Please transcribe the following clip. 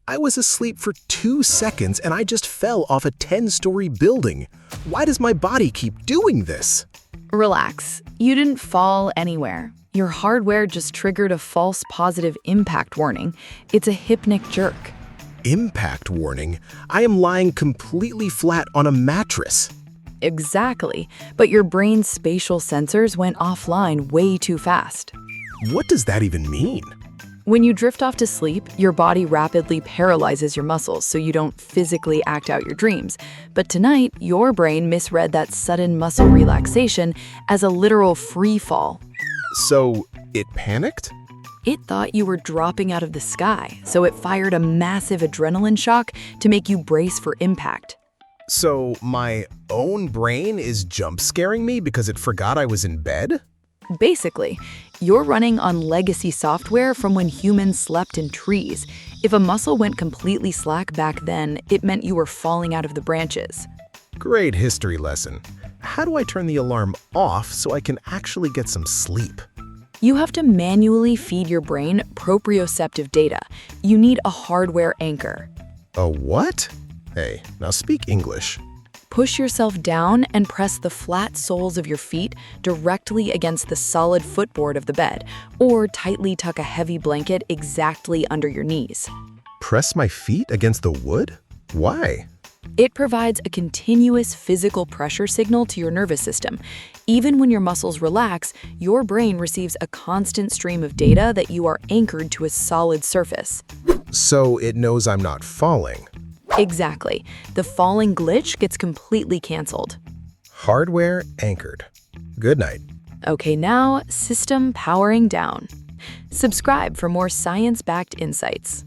I was asleep for 2 seconds and I just fell off a 10-story building. Why does my body keep doing this? Relax. You didn't fall anywhere. Your hardware just triggered a false positive impact warning. It's a hypnic jerk. Impact warning? I am lying completely flat on a mattress. Exactly. But your brain's spatial sensors went offline way too fast. What does that even mean? When you drift off to sleep, your body rapidly paralyzes your muscles so you don't physically act out your dreams. But tonight, your brain misread that sudden muscle relaxation as a literal free fall. So, it panicked? It thought you were dropping out of the sky, so it fired a massive adrenaline shock to make you brace for impact. So, my own brain is jump scaring me because it forgot I was in bed? Basically, you're running on legacy software from when humans slept in trees. If a muscle went completely slack back then, it meant you were falling out of the branches. Great history lesson. How do I turn the alarm off so I can actually get some sleep? You have to manually feed your brain proprioceptive data. You need a hardware anchor. A what? Hey, now speak English. Push yourself down and press the flat soles of your feet directly against the solid footboard of the bed, or tightly tuck a heavy blanket exactly under your knees. Press my feet against the wood? Why? It provides a continuous physical pressure signal to your nervous system. Even when your muscles relax, your brain receives a constant stream of data that you are anchored to a solid surface. So it knows I'm not falling. Exactly. The falling glitch gets completely canceled. Hardware anchored. Good night. Okay, now system powering down. Subscribe for more science-backed insights.